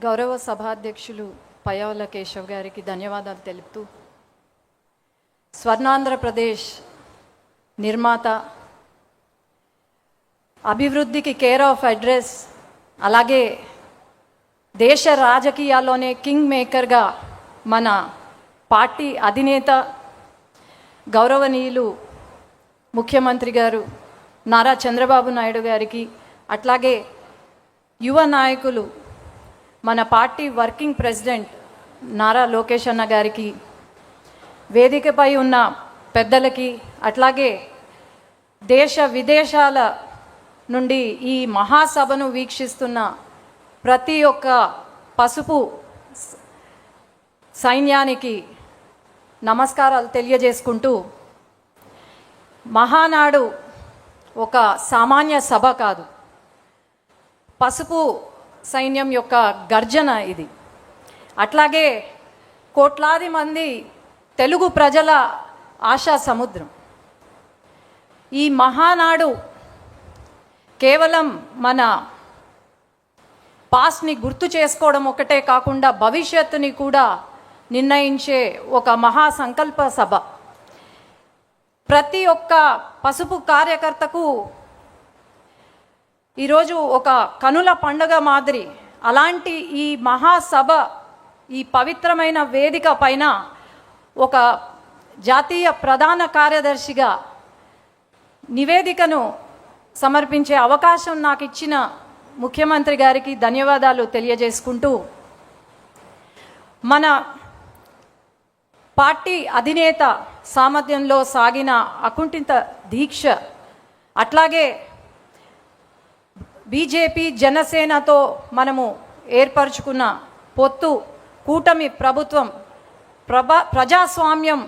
గౌరవ సభాధ్యక్షులు పయ్యావుల కేశవ్ గారికి ధన్యవాదాలు తెలుపుతూ, స్వర్ణాంధ్రప్రదేశ్ నిర్మాత, అభివృద్ధికి కేర్ ఆఫ్ అడ్రస్, అలాగే దేశ రాజకీయాల్లోనే కింగ్ మేకర్గా మన పార్టీ అధినేత గౌరవనీయులు ముఖ్యమంత్రి గారు నారా చంద్రబాబు నాయుడు గారికి, అట్లాగే యువ నాయకులు మన party working president Nara Lokesh అన్న గారికి, వేదికపై ఉన్న పెద్దలకి, అట్లాగే దేశ విదేశాల నుండి ఈ మహాసభను వీక్షిస్తున్న ప్రతి ఒక్క పసుపు సైన్యానికి నమస్కారాలు తెలియజేసుకుంటూ, మహానాడు ఒక సామాన్య సభ కాదు, పసుపు సైన్యం యొక్క గర్జన ఇది. అట్లాగే కోట్లాది మంది తెలుగు ప్రజల ఆశా సముద్రం. ఈ మహానాడు కేవలం మన పాస్ట్ని గుర్తు చేసుకోవడం ఒకటే కాకుండా భవిష్యత్తుని కూడా నిర్ణయించే ఒక మహాసంకల్ప సభ. ప్రతి ఒక్క పసుపు కార్యకర్తకు ఈరోజు ఒక కనుల పండుగ మాదిరి. అలాంటి ఈ మహాసభ, ఈ పవిత్రమైన వేదిక పైన ఒక జాతీయ ప్రధాన కార్యదర్శిగా నివేదికను సమర్పించే అవకాశం నాకు ఇచ్చిన ముఖ్యమంత్రి గారికి ధన్యవాదాలు తెలియజేసుకుంటూ, మన పార్టీ అధినేత సామర్థ్యంలో సాగిన అకుంఠిత దీక్ష, అట్లాగే బీజేపీ జనసేనతో మనము ఏర్పరచుకున్న పొత్తు, కూటమి ప్రభుత్వం, ప్రజాస్వామ్యంని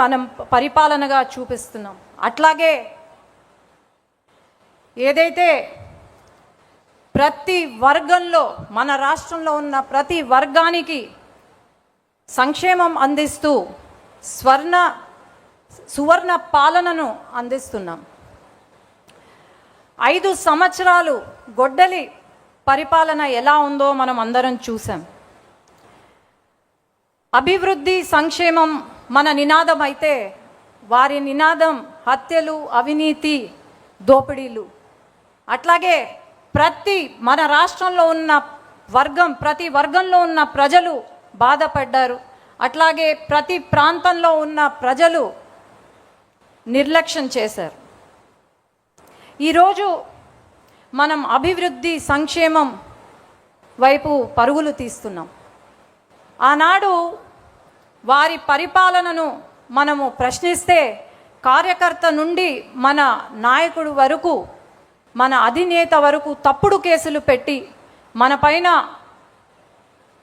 మనం పరిపాలనగా చూపిస్తున్నాం. అట్లాగే ఏదైతే ప్రతి వర్గంలో, మన రాష్ట్రంలో ఉన్న ప్రతి వర్గానికి సంక్షేమం అందిస్తూ సువర్ణ పాలనను అందిస్తున్నాం. 5 సంవత్సరాలు గొడ్డలి పరిపాలన ఎలా ఉందో మనం అందరం చూసాం. అభివృద్ధి, సంక్షేమం మన నినాదం అయితే, వారి నినాదం హత్యలు, అవినీతి, దోపిడీలు. అట్లాగే మన రాష్ట్రంలో ఉన్న ప్రతి వర్గంలో ఉన్న ప్రజలు బాధపడ్డారు. అట్లాగే ప్రతి ప్రాంతంలో ఉన్న ప్రజలు నిర్లక్ష్యం చేశారు. ఈరోజు మనం అభివృద్ధి, సంక్షేమం వైపు పరుగులు తీస్తున్నాం. ఆనాడు వారి పరిపాలనను మనము ప్రశ్నిస్తే, కార్యకర్త నుండి మన నాయకుడు వరకు, మన అధినేత వరకు తప్పుడు కేసులు పెట్టి, మన పైన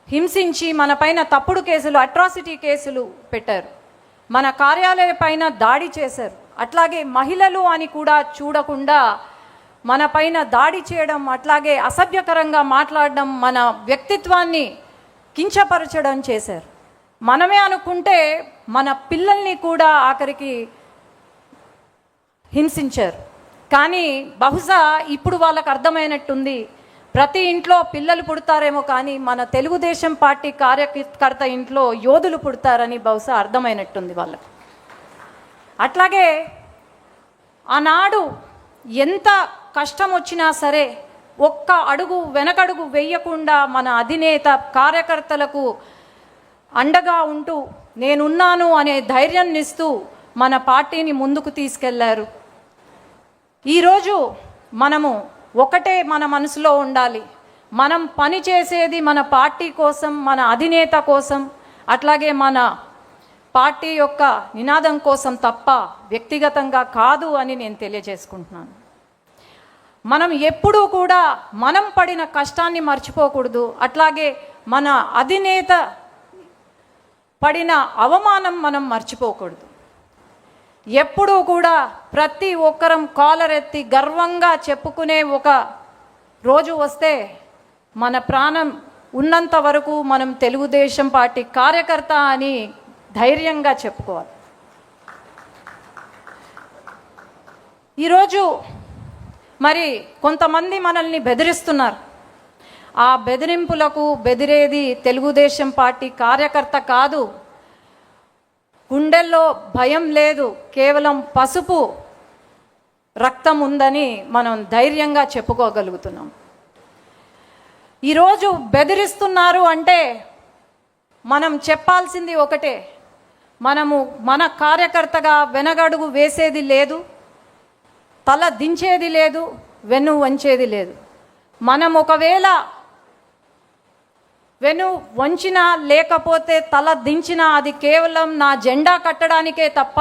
హింసించి, మన పైన తప్పుడు కేసులు, అట్రాసిటీ కేసులు పెట్టారు. మన కార్యాలయ పైన దాడి చేశారు. అట్లాగే మహిళలు అని కూడా చూడకుండా మన పైన దాడి చేయడం, అట్లాగే అసభ్యకరంగా మాట్లాడడం, మన వ్యక్తిత్వాన్ని కించపరచడం చేశారు. మనమే అనుకుంటే మన పిల్లల్ని కూడా ఆఖరికి హింసించారు. కానీ బహుశా ఇప్పుడు వాళ్ళకు అర్థమైనట్టుంది, ప్రతి ఇంట్లో పిల్లలు పుడతారేమో కానీ మన తెలుగుదేశం పార్టీ కార్యకర్త ఇంట్లో యోధులు పుడతారని బహుశా అర్థమైనట్టుంది వాళ్ళకు. అట్లాగే ఆనాడు ఎంత కష్టం వచ్చినా సరే ఒక్క అడుగు వెనకడుగు వేయకుండా మన అధినేత కార్యకర్తలకు అండగా ఉంటూ, నేనున్నాను అనే ధైర్యాన్ని ఇస్తూ మన పార్టీని ముందుకు తీసుకెళ్లారు. ఈరోజు మనము ఒకటే మన మనసులో ఉండాలి, మనం పని చేసేది మన పార్టీ కోసం, మన అధినేత కోసం, అట్లాగే మన పార్టీ యొక్క నినాదం కోసం తప్ప వ్యక్తిగతంగా కాదు అని నేను తెలియజేసుకుంటున్నాను. మనం ఎప్పుడూ కూడా మనం పడిన కష్టాన్ని మర్చిపోకూడదు. అట్లాగే మన అధినేత పడిన అవమానం మనం మర్చిపోకూడదు. ఎప్పుడూ కూడా ప్రతి ఒక్కరం కాలరెత్తి గర్వంగా చెప్పుకునే ఒక రోజు వస్తే, మన ప్రాణం ఉన్నంత వరకు మనం తెలుగుదేశం పార్టీ కార్యకర్త అని ధైర్యంగా చెప్పుకోవాలి. ఈరోజు మరి కొంతమంది మనల్ని బెదిరిస్తున్నారు. ఆ బెదిరింపులకు బెదిరేది తెలుగుదేశం పార్టీ కార్యకర్త కాదు. గుండెల్లో భయం లేదు, కేవలం పసుపు రక్తం ఉందని మనం ధైర్యంగా చెప్పుకోగలుగుతున్నాం. ఈరోజు బెదిరిస్తున్నారు అంటే మనం చెప్పాల్సింది ఒకటే, మనము మన కార్యకర్తగా వెనగడుగు వేసేది లేదు, తల దించేది లేదు, వెన్ను వంచేది లేదు. మనం ఒకవేళ వెను వంచినా లేకపోతే తల దించినా అది కేవలం నా జెండా కట్టడానికే తప్ప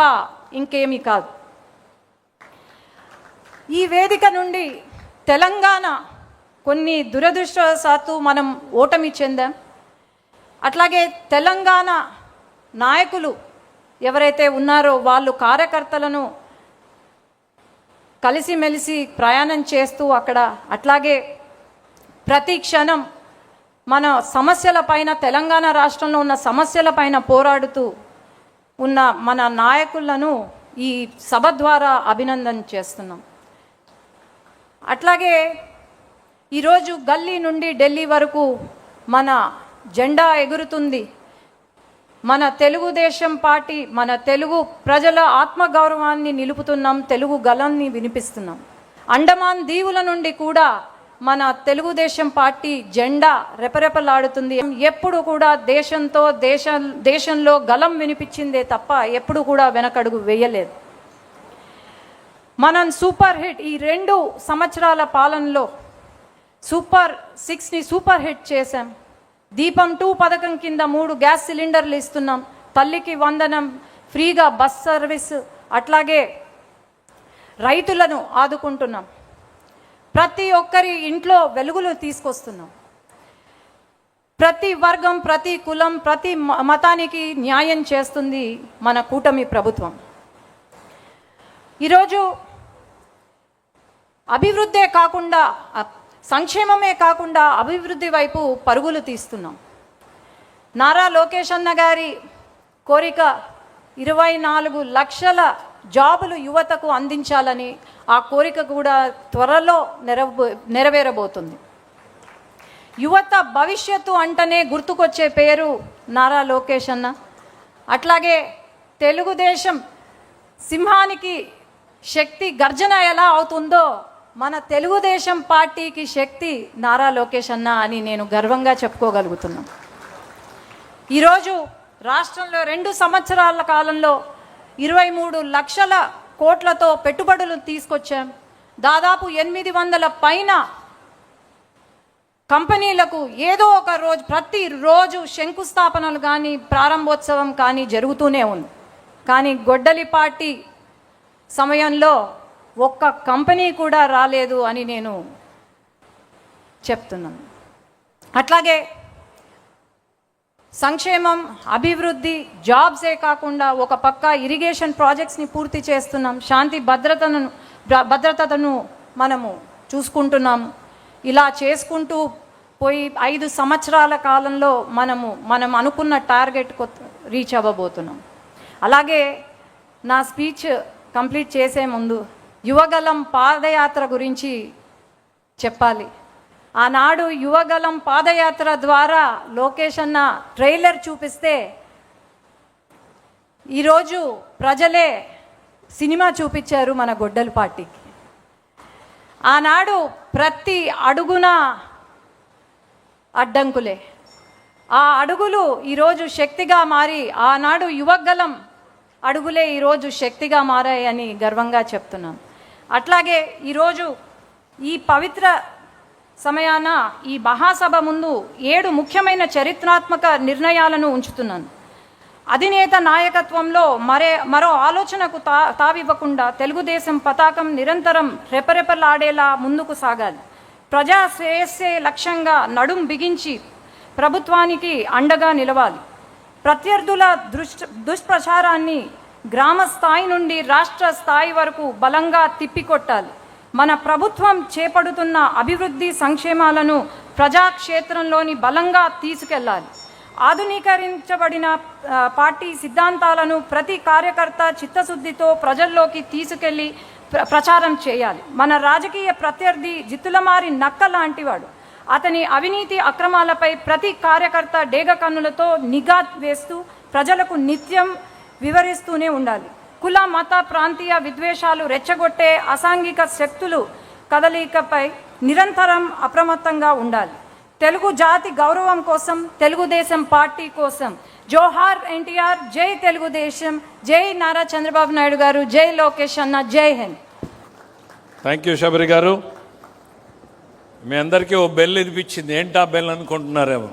ఇంకేమీ కాదు. ఈ వేదిక నుండి తెలంగాణ కొన్ని దురదృష్టవశాత్తు మనం ఓటమి చెందాం. అట్లాగే తెలంగాణ నాయకులు ఎవరైతే ఉన్నారో వాళ్ళు కార్యకర్తలను కలిసిమెలిసి ప్రయాణం చేస్తూ అక్కడ అట్లాగే ప్రతి క్షణం మన సమస్యలపైన, తెలంగాణ రాష్ట్రంలో ఉన్న సమస్యలపైన పోరాడుతూ ఉన్న మన నాయకులను ఈ సభ ద్వారా అభినందన చేస్తున్నాం. అట్లాగే ఈరోజు గల్లీ నుండి ఢిల్లీ వరకు మన జెండా ఎగురుతుంది. మన తెలుగుదేశం పార్టీ, మన తెలుగు ప్రజల ఆత్మగౌరవాన్ని నిలుపుతున్నాం, తెలుగు గళాన్ని వినిపిస్తున్నాం. అండమాన్ దీవుల నుండి కూడా మన తెలుగుదేశం పార్టీ జెండా రెపరెపలాడుతుంది. ఎప్పుడు కూడా దేశంలో గళం వినిపించిందే తప్ప ఎప్పుడు కూడా వెనకడుగు వేయలేదు. మనం సూపర్ హిట్, ఈ 2 సంవత్సరాల పాలనలో సూపర్ 6ని సూపర్ హిట్ చేశాం. దీపం 2 పథకం కింద 3 గ్యాస్ సిలిండర్లు ఇస్తున్నాం, తల్లికి వందనం, ఫ్రీగా బస్ సర్వీస్, అట్లాగే రైతులను ఆదుకుంటున్నాం, ప్రతి ఒక్కరి ఇంట్లో వెలుగులు తీసుకొస్తున్నాం. ప్రతి వర్గం, ప్రతి కులం, ప్రతి మతానికి న్యాయం చేస్తుంది మన కూటమి ప్రభుత్వం. ఈరోజు అభివృద్ధే కాకుండా, సంక్షేమమే కాకుండా అభివృద్ధి వైపు పరుగులు తీస్తున్నాం. నారా లోకేష్ అన్న గారి కోరిక 24 లక్షల జాబులు యువతకు అందించాలని, ఆ కోరిక కూడా త్వరలో నెరవేరబోతుంది. యువత భవిష్యత్తు అంటనే గుర్తుకొచ్చే పేరు నారా లోకేష్ అన్న. అట్లాగే తెలుగుదేశం సింహానికి శక్తి గర్జన ఎలా అవుతుందో మన తెలుగుదేశం పార్టీకి శక్తి నారా లోకేష్ అన్న అని నేను గర్వంగా చెప్పుకోగలుగుతున్నాను. ఈరోజు రాష్ట్రంలో 2 సంవత్సరాల కాలంలో 23 లక్షల కోట్లతో పెట్టుబడులు తీసుకొచ్చాం. దాదాపు 800 పైన కంపెనీలకు ఏదో ఒక రోజు, ప్రతిరోజు శంకుస్థాపనలు కానీ ప్రారంభోత్సవం కానీ జరుగుతూనే ఉంది. కానీ గొడ్డలి పార్టీ సమయంలో ఒక్క కంపెనీ కూడా రాలేదు అని నేను చెప్తున్నాను. అట్లాగే సంక్షేమం, అభివృద్ధి, జాబ్సే కాకుండా ఒక పక్క ఇరిగేషన్ ప్రాజెక్ట్స్ని పూర్తి చేస్తున్నాం, శాంతి భద్రతను మనము చూసుకుంటున్నాము. ఇలా చేసుకుంటూ పోయి 5 సంవత్సరాల కాలంలో మనం అనుకున్న టార్గెట్ రీచ్ అవ్వబోతున్నాం. అలాగే నా స్పీచ్ కంప్లీట్ చేసే ముందు యువగలం పాదయాత్ర గురించి చెప్పాలి. ఆనాడు యువగలం పాదయాత్ర ద్వారా లోకేష్ అన్న ట్రైలర్ చూపిస్తే ఈరోజు ప్రజలే సినిమా చూపించారు మన గొడ్డలి పార్టీకి. ఆనాడు ప్రతి అడుగున అడ్డంకులే, ఆ అడుగులు ఈరోజు శక్తిగా మారి, ఆనాడు యువగలం అడుగులే ఈరోజు శక్తిగా మారాయని గర్వంగా చెప్తున్నాను. అట్లాగే ఈరోజు ఈ పవిత్ర సమయాన ఈ మహాసభ ముందు 7 ముఖ్యమైన చరిత్రాత్మక నిర్ణయాలను ఉంచుతున్నాను. అధినేత నాయకత్వంలో మరో ఆలోచనకు తావివ్వకుండా తెలుగుదేశం పతాకం నిరంతరం రెపరెపలాడేలా ముందుకు సాగాలి. ప్రజా శ్రేయస్సే లక్ష్యంగా నడుం బిగించి ప్రభుత్వానికి అండగా నిలవాలి. ప్రత్యర్థుల దుష్ప్రచారాన్ని గ్రామ స్థాయి నుండి రాష్ట్ర స్థాయి వరకు బలంగా తిప్పికొట్టాలి. మన ప్రభుత్వం చేపడుతున్న అభివృద్ధి సంక్షేమాలను ప్రజాక్షేత్రంలోని బలంగా తీసుకెళ్లాలి. ఆధునీకరించబడిన పార్టీ సిద్ధాంతాలను ప్రతి కార్యకర్త చిత్తశుద్ధితో ప్రజల్లోకి తీసుకెళ్లి ప్రచారం చేయాలి. మన రాజకీయ ప్రత్యర్థి జిత్తులమారి నక్క లాంటివాడు. అతని అవినీతి అక్రమాలపై ప్రతి కార్యకర్త డేగ కన్నులతో నిఘా వేస్తూ ప్రజలకు నిత్యం వివరిస్తూనే ఉండాలి. కుల మత ప్రాంతీయ విద్వేషాలు రెచ్చగొట్టే అసాంఘిక శక్తులు కదలికపై నిరంతరం అప్రమత్తంగా ఉండాలి. తెలుగు జాతి గౌరవం కోసం, తెలుగుదేశం పార్టీ కోసం జోహార్ ఎన్టీఆర్, జై తెలుగుదేశం, జై నారా చంద్రబాబు నాయుడు గారు, జై లోకేష్ అన్న, జై హింద్. థ్యాంక్ యూ శబరి గారు. మీ అందరికీ ఓ బెల్ వినిపించింది. ఏంటా బెల్ అనుకుంటున్నారేమో.